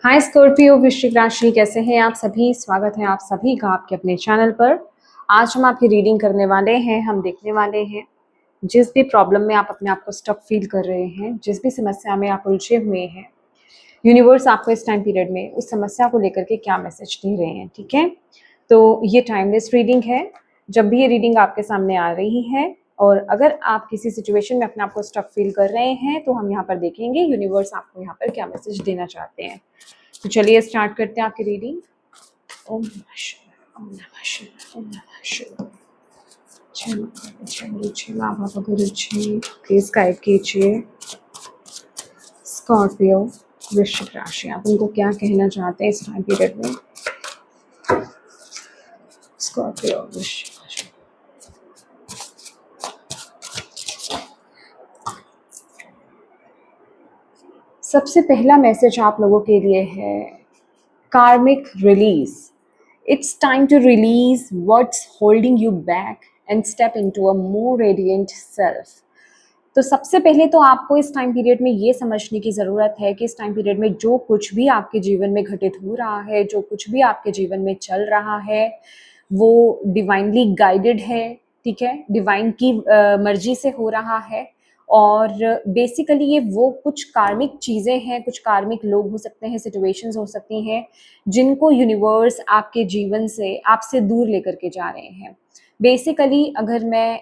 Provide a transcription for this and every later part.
हाय Scorpio वृश्चिक राशि, कैसे हैं आप सभी। स्वागत है आप सभी का आपके अपने चैनल पर। आज हम आपकी रीडिंग करने वाले हैं। हम देखने वाले हैं जिस भी प्रॉब्लम में आप अपने आप को स्टक फील कर रहे हैं, जिस भी समस्या में आप उलझे हुए हैं, यूनिवर्स आपको इस टाइम पीरियड में उस समस्या को लेकर के क्या मैसेज दे रहे हैं। ठीक है, तो ये टाइमलेस रीडिंग है। जब भी ये रीडिंग आपके सामने आ रही है और अगर आप किसी सिचुएशन में अपने आप को स्टक फील कर रहे हैं तो हम यहाँ पर देखेंगे यूनिवर्स आपको यहाँ पर क्या मैसेज देना चाहते हैं। तो चलिए स्टार्ट करते हैं आपकी रीडिंग। ओम नमः शिवाय, ओम नमः शिवाय, ओम नमः शिवाय। जय माता दी, जय गुरु जी, माँ बाबा गुरु जी, प्लीज गाइड कीजिए स्कॉर्पियो वृश्चिक राशि, आप उनको क्या कहना चाहते हैं इस टाइम पीरियड में। स्कॉर्पियो वृश्चिक राशि, सबसे पहला मैसेज आप लोगों के लिए है कार्मिक release. It's time to release what's holding you back and step into a more radiant self. तो सबसे पहले तो आपको इस टाइम पीरियड में ये समझने की ज़रूरत है कि इस टाइम पीरियड में जो कुछ भी आपके जीवन में घटित हो रहा है, जो कुछ भी आपके जीवन में चल रहा है, वो डिवाइनली गाइडेड है। ठीक है, डिवाइन की मर्जी से हो रहा है। और बेसिकली ये वो कुछ कार्मिक चीज़ें हैं, कुछ कार्मिक लोग हो सकते हैं, सिचुएशंस हो सकती हैं जिनको यूनिवर्स आपके जीवन से आपसे दूर लेकर के जा रहे हैं। बेसिकली अगर मैं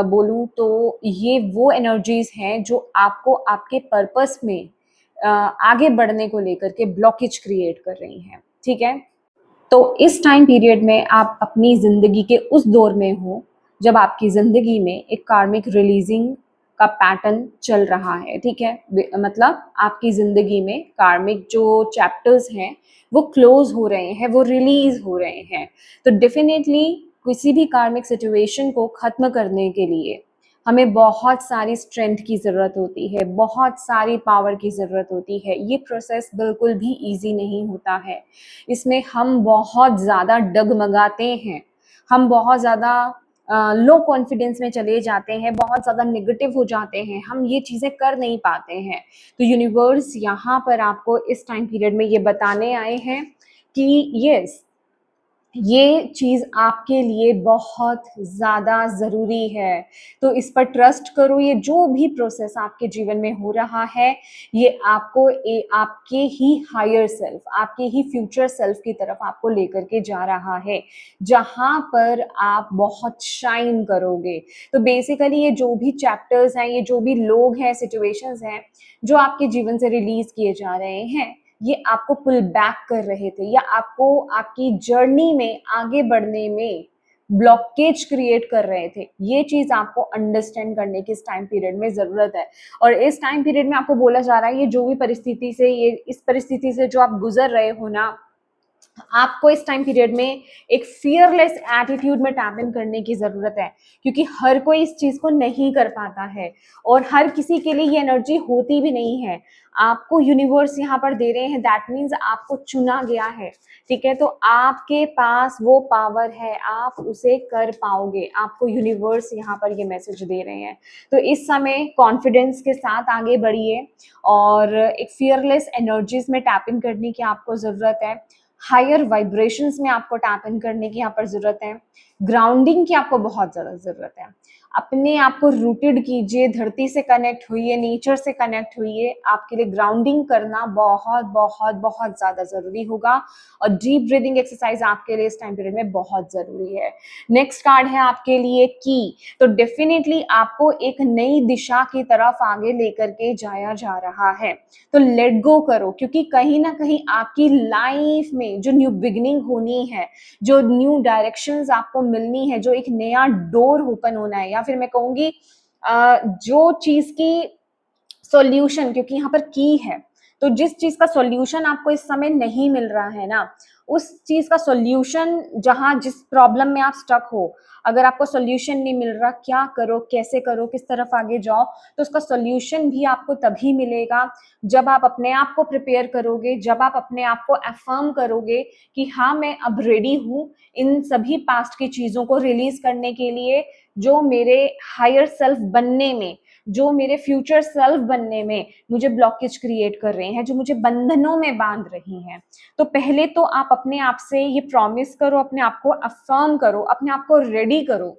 बोलूँ तो ये वो एनर्जीज हैं जो आपको आपके पर्पस में आगे बढ़ने को लेकर के ब्लॉकेज क्रिएट कर रही हैं। ठीक है, तो इस टाइम पीरियड में आप अपनी ज़िंदगी के उस दौर में हो जब आपकी ज़िंदगी में एक कार्मिक रिलीजिंग का पैटर्न चल रहा है। ठीक है, मतलब आपकी ज़िंदगी में कार्मिक जो चैप्टर्स हैं वो क्लोज हो रहे हैं, वो रिलीज हो रहे हैं। तो डेफिनेटली किसी भी कार्मिक सिचुएशन को ख़त्म करने के लिए हमें बहुत सारी स्ट्रेंथ की ज़रूरत होती है, बहुत सारी पावर की ज़रूरत होती है। ये प्रोसेस बिल्कुल भी इजी नहीं होता है। इसमें हम बहुत ज़्यादा डगमगाते हैं, हम बहुत ज़्यादा लो कॉन्फिडेंस में चले जाते हैं, बहुत ज़्यादा नेगेटिव हो जाते हैं, हम ये चीज़ें कर नहीं पाते हैं। तो यूनिवर्स यहाँ पर आपको इस टाइम पीरियड में ये बताने आए हैं कि यस, ये चीज़ आपके लिए बहुत ज़्यादा ज़रूरी है। तो इस पर ट्रस्ट करो। ये जो भी प्रोसेस आपके जीवन में हो रहा है, ये आपको आपके ही हायर सेल्फ, आपके ही फ्यूचर सेल्फ की तरफ आपको लेकर के जा रहा है, जहाँ पर आप बहुत शाइन करोगे। तो बेसिकली ये जो भी चैप्टर्स हैं, ये जो भी लोग हैं, सिचुएशंस हैं जो आपके जीवन से रिलीज किए जा रहे हैं, ये आपको पुल बैक कर रहे थे या आपको आपकी जर्नी में आगे बढ़ने में ब्लॉकेज क्रिएट कर रहे थे। ये चीज आपको अंडरस्टैंड करने की इस टाइम पीरियड में जरूरत है। और इस टाइम पीरियड में आपको बोला जा रहा है ये जो भी परिस्थिति से, ये इस परिस्थिति से जो आप गुजर रहे हो ना, आपको इस टाइम पीरियड में एक फियरलेस एटीट्यूड में टैप इन करने की ज़रूरत है, क्योंकि हर कोई इस चीज़ को नहीं कर पाता है और हर किसी के लिए ये एनर्जी होती भी नहीं है। आपको यूनिवर्स यहाँ पर दे रहे हैं, दैट मीन्स आपको चुना गया है। ठीक है, तो आपके पास वो पावर है, आप उसे कर पाओगे। आपको यूनिवर्स यहाँ पर ये मैसेज दे रहे हैं। तो इस समय कॉन्फिडेंस के साथ आगे बढ़िए और एक फियरलेस एनर्जीज में टैप इन करने की आपको ज़रूरत है। हायर वाइब्रेशंस में आपको टैप इन करने की यहाँ पर ज़रूरत है। ग्राउंडिंग की आपको बहुत ज़्यादा ज़रूरत है। अपने आप को रूटेड कीजिए, धरती से कनेक्ट हुई, नेचर से कनेक्ट हुई। आपके लिए ग्राउंडिंग करना बहुत बहुत बहुत ज़्यादा ज़रूरी होगा और डीप ब्रीदिंग एक्सरसाइज आपके लिए इस टाइम पीरियड में बहुत ज़रूरी है। नेक्स्ट कार्ड है आपके लिए की। तो डेफिनेटली आपको एक नई दिशा की तरफ आगे लेकर के जाया जा रहा है। तो लेट गो करो, क्योंकि कहीं ना कहीं आपकी लाइफ में जो न्यू बिगिनिंग होनी है, जो न्यू डायरेक्शंस आपको मिलनी है, जो एक नया डोर ओपन होना है, या फिर मैं कहूंगी जो चीज की सॉल्यूशन, क्योंकि यहाँ पर की है, तो जिस चीज का सॉल्यूशन आपको इस समय नहीं मिल रहा है ना, उस चीज का सॉल्यूशन, जहां जिस प्रॉब्लम में आप स्टक हो, अगर आपको सॉल्यूशन नहीं मिल रहा, क्या करो, कैसे करो, किस तरफ आगे जाओ, तो उसका सॉल्यूशन भी आपको तभी मिलेगा जब आप अपने आप को प्रिपेयर करोगे, जब आप अपने आप को अफर्म करोगे कि हाँ, मैं अब रेडी हूँ इन सभी पास्ट की चीजों को रिलीज करने के लिए, जो मेरे हायर सेल्फ बनने में, जो मेरे फ्यूचर सेल्फ बनने में मुझे ब्लॉकेज क्रिएट कर रहे हैं, जो मुझे बंधनों में बांध रही हैं। तो पहले तो आप अपने आप से ये प्रॉमिस करो, अपने आप को अफर्म करो, अपने आप को रेडी करो।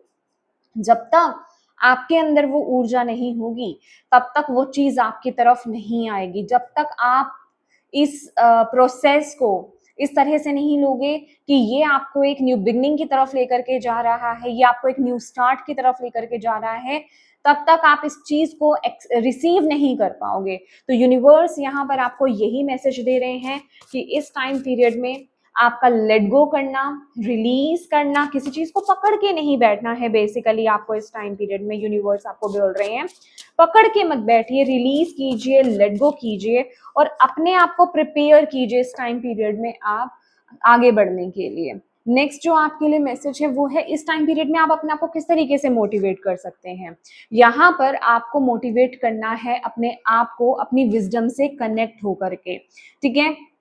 जब तक आपके अंदर वो ऊर्जा नहीं होगी, तब तक वो चीज आपकी तरफ नहीं आएगी। जब तक आप इस प्रोसेस को इस तरह से नहीं लोगे कि ये आपको एक न्यू बिगनिंग की तरफ लेकर के जा रहा है, ये आपको एक न्यू स्टार्ट की तरफ लेकर के जा रहा है, तब तक आप इस चीज को रिसीव नहीं कर पाओगे। तो यूनिवर्स यहाँ पर आपको यही मैसेज दे रहे हैं कि इस टाइम पीरियड में आपका लेट गो करना, रिलीज करना, किसी चीज को पकड़ के नहीं बैठना है। बेसिकली आपको इस टाइम पीरियड में यूनिवर्स आपको बोल रहे हैं, पकड़ के मत बैठिए, रिलीज कीजिए, लेट गो कीजिए और अपने आप को प्रिपेयर कीजिए इस टाइम पीरियड में आप आगे बढ़ने के लिए। नेक्स्ट जो आपके लिए मैसेज है वो है, इस टाइम पीरियड में आप अपने आप को किस तरीके से मोटिवेट कर सकते हैं। यहाँ पर आपको मोटिवेट करना है अपने आप को अपनी विजडम से कनेक्ट होकर के, ठीक है।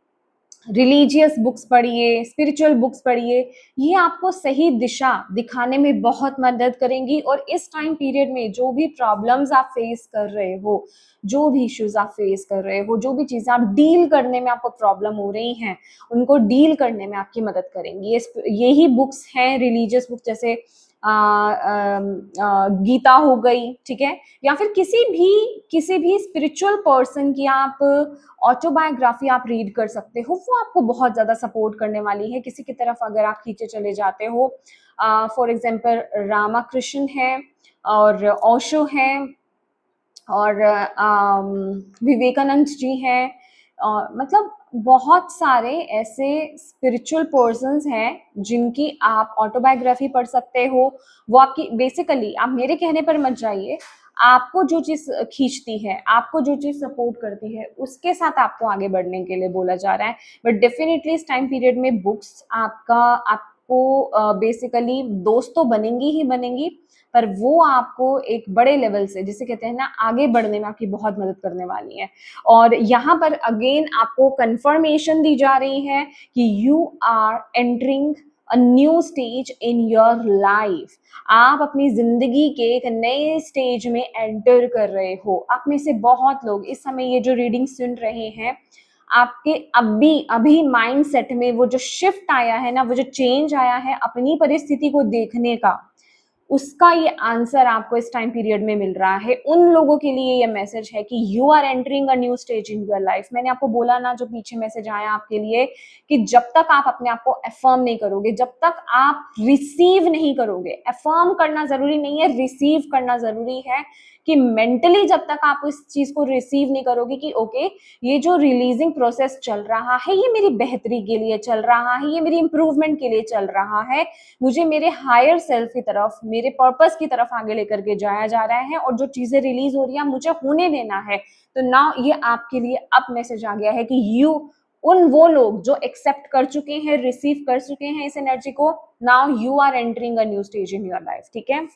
रिलीजियस बुक्स पढ़िए, स्पिरिचुअल बुक्स पढ़िए, ये आपको सही दिशा दिखाने में बहुत मदद करेंगी। और इस टाइम पीरियड में जो भी प्रॉब्लम्स आप फेस कर रहे हो, जो भी इश्यूज आप फेस कर रहे हो, जो भी चीज़ें आप डील करने में आपको प्रॉब्लम हो रही हैं, उनको डील करने में आपकी मदद करेंगी। यही बुक्स हैं रिलीजियस बुक्स, जैसे गीता हो गई, ठीक है, या फिर किसी भी स्पिरिचुअल पर्सन की आप ऑटोबायोग्राफी आप रीड कर सकते हो। वो आपको बहुत ज़्यादा सपोर्ट करने वाली है किसी की तरफ अगर आप खींचे चले जाते हो। फॉर एग्जाम्पल रामाकृष्ण है और ओशो है और विवेकानंद जी हैं, मतलब बहुत सारे ऐसे स्पिरिचुअल पर्सन्स हैं जिनकी आप ऑटोबायोग्राफी पढ़ सकते हो। वो आपकी बेसिकली, आप मेरे कहने पर मत जाइए, आपको जो चीज़ खींचती है, आपको जो चीज़ सपोर्ट करती है, उसके साथ आपको आगे बढ़ने के लिए बोला जा रहा है। बट डेफिनेटली इस टाइम पीरियड में बुक्स आपको बेसिकली दोस्त तो बनेंगी ही बनेंगी, पर वो आपको एक बड़े लेवल से, जिसे कहते हैं ना, आगे बढ़ने में आपकी बहुत मदद करने वाली है। और यहाँ पर अगेन आपको कंफर्मेशन दी जा रही है कि you are entering a new stage in your life. आप अपनी जिंदगी के एक नए स्टेज में एंटर कर रहे हो। आप में से बहुत लोग इस समय ये जो रीडिंग सुन रहे हैं, आपके अभी माइंड सेट में वो जो शिफ्ट आया है ना, वो जो चेंज आया है अपनी परिस्थिति को देखने का, उसका ये आंसर आपको इस टाइम पीरियड में मिल रहा है। उन लोगों के लिए ये मैसेज है कि you are entering a new stage in your life. मैंने आपको बोला ना, जो पीछे मैसेज आया आपके लिए, कि जब तक आप अपने आप को अफर्म नहीं करोगे, जब तक आप रिसीव नहीं करोगे, अफर्म करना जरूरी नहीं है, रिसीव करना जरूरी है, कि मेंटली जब तक आप इस चीज को रिसीव नहीं करोगे कि ओके, ये जो रिलीजिंग प्रोसेस चल रहा है ये मेरी बेहतरी के लिए चल रहा है, ये मेरी इंप्रूवमेंट के लिए चल रहा है, मुझे मेरे हायर सेल्फ की तरफ, मेरे पर्पस की तरफ आगे लेकर के जाया जा रहा है, और जो चीजें रिलीज हो रही है मुझे होने देना है। तो नाउ ये आपके लिए अब मैसेज आ गया है कि वो लोग जो एक्सेप्ट कर चुके हैं, रिसीव कर चुके हैं इस एनर्जी को, now you are entering a new stage in your life, ठीक है।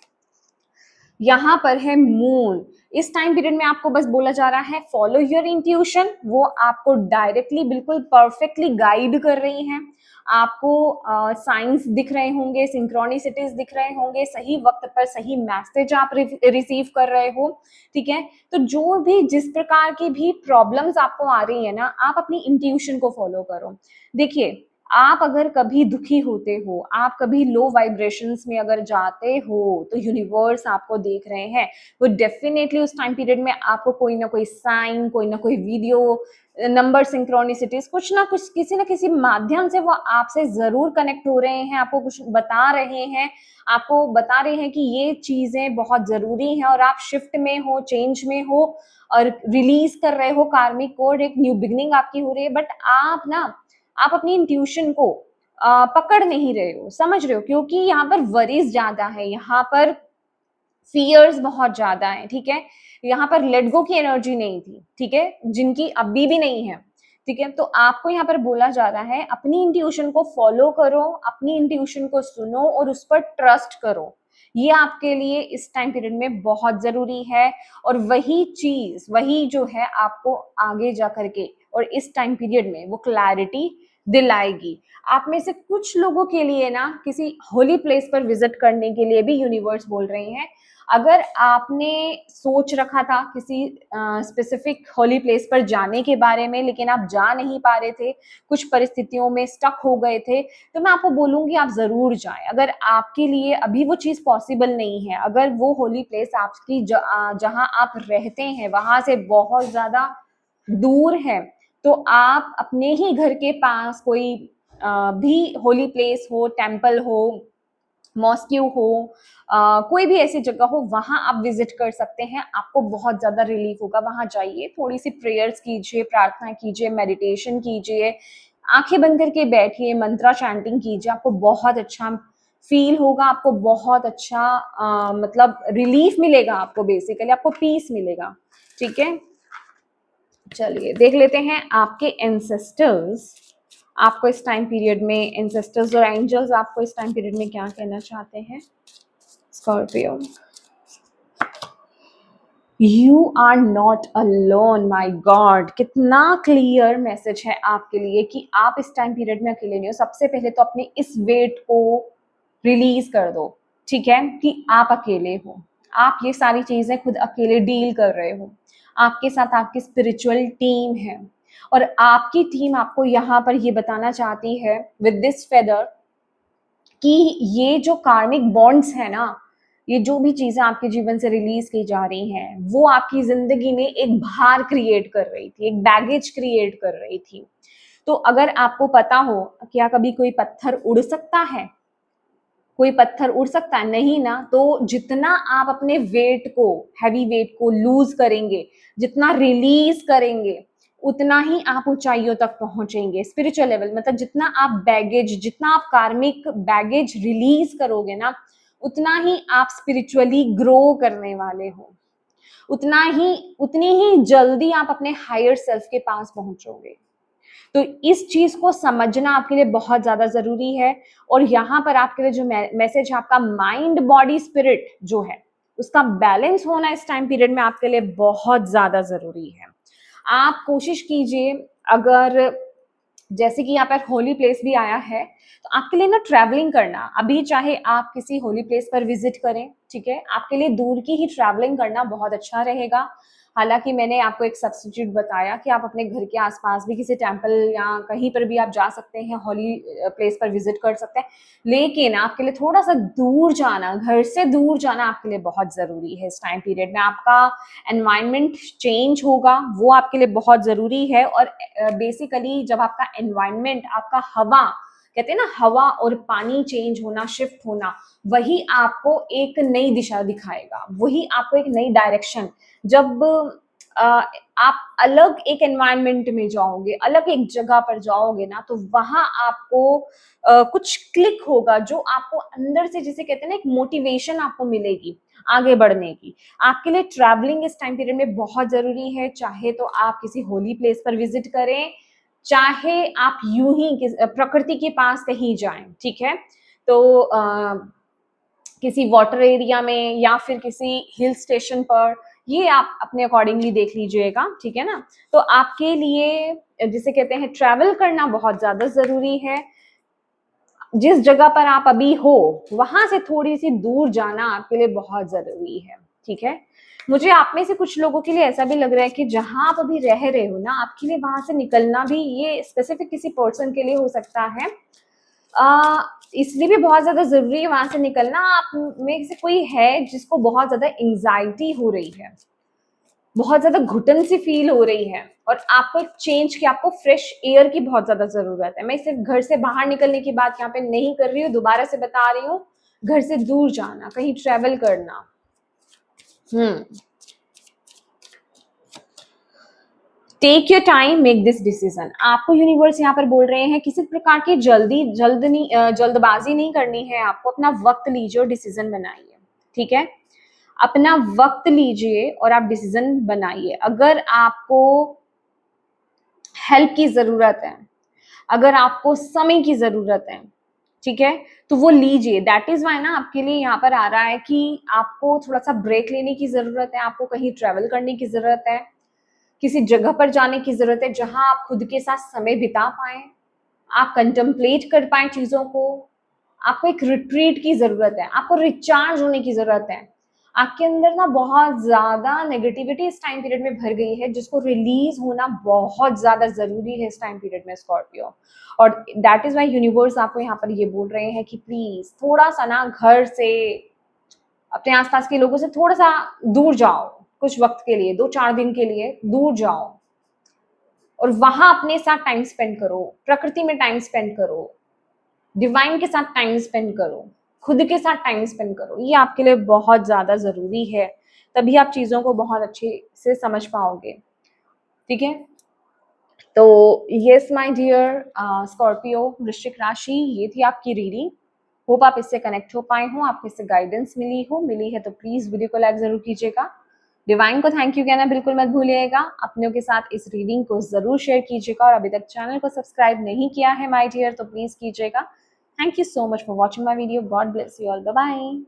यहाँ पर है मून। इस टाइम पीरियड में आपको बस बोला जा रहा है फॉलो योर इंट्यूशन। वो आपको डायरेक्टली बिल्कुल परफेक्टली गाइड कर रही हैं। आपको साइंस दिख रहे होंगे, सिंक्रोनिसिटीज दिख रहे होंगे, सही वक्त पर सही मैसेज आप रिसीव कर रहे हो, ठीक है। तो जो भी जिस प्रकार की भी प्रॉब्लम्स आपको आ रही है ना, आप अपनी इंट्यूशन को फॉलो करो। देखिए, आप अगर कभी दुखी होते हो, आप कभी लो वाइब्रेशंस में अगर जाते हो, तो यूनिवर्स आपको देख रहे हैं। वो डेफिनेटली उस टाइम पीरियड में आपको कोई ना कोई साइन, कोई ना कोई वीडियो, नंबर सिंक्रोनिसिटीज, कुछ ना कुछ, किसी ना किसी माध्यम से वो आपसे जरूर कनेक्ट हो रहे हैं, आपको कुछ बता रहे हैं, आपको बता रहे हैं कि ये चीजें बहुत जरूरी हैं और आप शिफ्ट में हो, चेंज में हो और रिलीज कर रहे हो कार्मिक कोड, एक न्यू बिगनिंग आपकी हो रही है। बट आप अपनी इंट्यूशन को पकड़ नहीं रहे हो, समझ रहे हो, क्योंकि यहाँ पर वरीज ज्यादा है, यहाँ पर फियर्स बहुत ज्यादा है, ठीक है। यहाँ पर लेट गो की एनर्जी नहीं थी, ठीक है, जिनकी अभी भी नहीं है, ठीक है। तो आपको यहाँ पर बोला जा रहा है अपनी इंट्यूशन को फॉलो करो, अपनी इंट्यूशन को सुनो और उस पर ट्रस्ट करो। ये आपके लिए इस टाइम पीरियड में बहुत जरूरी है। और वही जो है आपको आगे जा करके और इस टाइम पीरियड में वो क्लैरिटी दिलाएगी। आप में से कुछ लोगों के लिए ना किसी होली प्लेस पर विजिट करने के लिए भी यूनिवर्स बोल रहे हैं। अगर आपने सोच रखा था किसी स्पेसिफिक होली प्लेस पर जाने के बारे में, लेकिन आप जा नहीं पा रहे थे, कुछ परिस्थितियों में स्टक हो गए थे, तो मैं आपको बोलूंगी आप जरूर जाएं। अगर आपके लिए अभी वो चीज पॉसिबल नहीं है, अगर वो होली प्लेस आपकी जहां आप रहते हैं वहां से बहुत ज्यादा दूर है, तो आप अपने ही घर के पास कोई भी होली प्लेस हो, टेम्पल हो, मॉस्क्यू हो, कोई भी ऐसी जगह हो, वहां आप विजिट कर सकते हैं। आपको बहुत ज्यादा रिलीफ होगा। वहां जाइए, थोड़ी सी प्रेयर्स कीजिए, प्रार्थना कीजिए, मेडिटेशन कीजिए, आंखें बंद करके बैठिए, मंत्रा चैंटिंग कीजिए। आपको बहुत अच्छा फील होगा, आपको बहुत अच्छा मतलब रिलीफ मिलेगा, आपको बेसिकली आपको पीस मिलेगा। ठीक है, चलिए देख लेते हैं आपके एंसेस्टर्स आपको इस टाइम पीरियड में, एंसेस्टर्स और एंजल्स आपको इस टाइम पीरियड में क्या कहना चाहते हैं। Scorpio, you are not alone. My god, कितना क्लियर मैसेज है आपके लिए कि आप इस टाइम पीरियड में अकेले नहीं हो। सबसे पहले तो अपने इस वेट को रिलीज कर दो, ठीक है, कि आप अकेले हो, आप ये सारी चीजें खुद अकेले डील कर रहे हो। आपके साथ आपकी स्पिरिचुअल टीम है, और आपकी टीम आपको यहाँ पर ये बताना चाहती है विद दिस फेदर कि ये जो कार्मिक बॉन्ड्स है ना, ये जो भी चीजें आपके जीवन से रिलीज की जा रही हैं, वो आपकी जिंदगी में एक भार क्रिएट कर रही थी, एक बैगेज क्रिएट कर रही थी। तो अगर आपको पता हो, क्या कभी कोई पत्थर उड़ सकता है? कोई पत्थर उड़ सकता है? नहीं ना। तो जितना आप अपने वेट को, हैवी वेट को लूज करेंगे, जितना रिलीज करेंगे, उतना ही आप ऊंचाइयों तक पहुंचेंगे। स्पिरिचुअल लेवल मतलब जितना आप बैगेज, जितना आप कार्मिक बैगेज रिलीज करोगे ना, उतना ही आप स्पिरिचुअली ग्रो करने वाले हो, उतनी ही जल्दी आप अपने हायर सेल्फ के पास पहुंचोगे। तो इस चीज को समझना आपके लिए बहुत ज्यादा जरूरी है। और यहाँ पर आपके लिए जो मैसेज है, आपका माइंड बॉडी स्पिरिट जो है, उसका बैलेंस होना इस टाइम पीरियड में आपके लिए बहुत ज्यादा जरूरी है। आप कोशिश कीजिए, अगर जैसे कि यहाँ पर होली प्लेस भी आया है, तो आपके लिए ना ट्रैवलिंग करना, अभी चाहे आप किसी होली प्लेस पर विजिट करें, ठीक है, आपके लिए दूर की ही ट्रैवलिंग करना बहुत अच्छा रहेगा। हालांकि मैंने आपको एक सब्स्टिट्यूट बताया कि आप अपने घर के आसपास भी किसी टेम्पल या कहीं पर भी आप जा सकते हैं, होली प्लेस पर विजिट कर सकते हैं, लेकिन आपके लिए थोड़ा सा दूर जाना, घर से दूर जाना आपके लिए बहुत जरूरी है। इस टाइम पीरियड में आपका एनवायरनमेंट चेंज होगा, वो आपके लिए बहुत जरूरी है। और बेसिकली जब आपका एनवायरनमेंट, आपका हवा, कहते हैं ना हवा और पानी चेंज होना, शिफ्ट होना, वही आपको एक नई दिशा दिखाएगा, वही आपको एक नई डायरेक्शन। जब आप अलग एक एनवायरनमेंट में जाओगे, अलग एक जगह पर जाओगे ना, तो वहां आपको कुछ क्लिक होगा, जो आपको अंदर से, जिसे कहते हैं ना, एक मोटिवेशन आपको मिलेगी आगे बढ़ने की। आपके लिए ट्रैवलिंग इस टाइम पीरियड में बहुत जरूरी है। चाहे तो आप किसी होली प्लेस पर विजिट करें, चाहे आप यूं ही प्रकृति के पास कहीं जाएं, ठीक है। तो किसी वाटर एरिया में या फिर किसी हिल स्टेशन पर, ये आप अपने अकॉर्डिंगली देख लीजिएगा, ठीक है ना। तो आपके लिए जिसे कहते हैं ट्रैवल करना बहुत ज्यादा जरूरी है। जिस जगह पर आप अभी हो वहां से थोड़ी सी दूर जाना आपके लिए बहुत जरूरी है, ठीक है। मुझे आप में से कुछ लोगों के लिए ऐसा भी लग रहा है कि जहां आप अभी रह रहे हो ना, आपके लिए वहां से निकलना भी, ये स्पेसिफिक किसी पर्सन के लिए हो सकता है, इसलिए भी बहुत ज्यादा जरूरी है वहां से निकलना। आप में से कोई है जिसको बहुत ज्यादा एंजाइटी हो रही है, बहुत ज्यादा घुटन सी फील हो रही है, और आपको एक चेंज की, आपको फ्रेश एयर की बहुत ज्यादा जरूरत है। मैं सिर्फ घर से बाहर निकलने की बात यहाँ पे नहीं कर रही हूँ, दोबारा से बता रही हूँ, घर से दूर जाना, कहीं ट्रेवल करना। Take your time, make this decision. आपको यूनिवर्स यहाँ पर बोल रहे हैं किसी प्रकार की जल्दबाजी नहीं करनी है। आपको अपना वक्त लीजिए और डिसीजन बनाइए, ठीक है। अपना वक्त लीजिए और आप डिसीजन बनाइए। अगर आपको हेल्प की जरूरत है, अगर आपको समय की जरूरत है, ठीक है, तो वो लीजिए। दैट इज वाई ना आपके लिए यहाँ पर आ रहा है कि आपको थोड़ा सा ब्रेक लेने की जरूरत है, आपको कहीं ट्रेवल करने की जरूरत है, किसी जगह पर जाने की जरूरत है जहां आप खुद के साथ समय बिता पाए, आप कंटेम्पलेट कर पाए चीज़ों को। आपको एक रिट्रीट की ज़रूरत है, आपको रिचार्ज होने की ज़रूरत है। आपके अंदर ना बहुत ज़्यादा नेगेटिविटी इस टाइम पीरियड में भर गई है, जिसको रिलीज़ होना बहुत ज़्यादा ज़रूरी है इस टाइम पीरियड में स्कॉर्पियो। और दैट इज़ व्हाई यूनिवर्स आपको यहाँ पर ये बोल रहे हैं कि प्लीज़ थोड़ा-सा ना घर से, अपने आस-पास के लोगों से थोड़ा-सा दूर जाओ, कुछ वक़्त के लिए, 2-4 दिन के लिए दूर जाओ और वहाँ अपने साथ टाइम स्पेंड करो, प्रकृति में टाइम स्पेंड करो, डिवाइन के साथ टाइम स्पेंड करो, खुद के साथ टाइम स्पेंड करो। ये आपके लिए बहुत ज़्यादा ज़रूरी है, तभी आप चीज़ों को बहुत अच्छे से समझ पाओगे, ठीक है? तो येस माय डियर स्कॉर्पियो, वृश्चिक राशि, ये थी आपकी रीडिंग। होप आप इससे कनेक्ट हो पाए हों, आपको इससे गाइडेंस मिली है तो प्लीज़ वीडियो को लाइक ज़रूर कीजिएगा। डिवाइन को थैंक यू कहना बिल्कुल मत भूलिएगा। अपनों के साथ इस रीडिंग को ज़रूर शेयर कीजिएगा और अभी तक चैनल को सब्सक्राइब नहीं किया है माय डियर तो प्लीज़ कीजिएगा। Thank you so much for watching my video. God bless you all. Bye bye.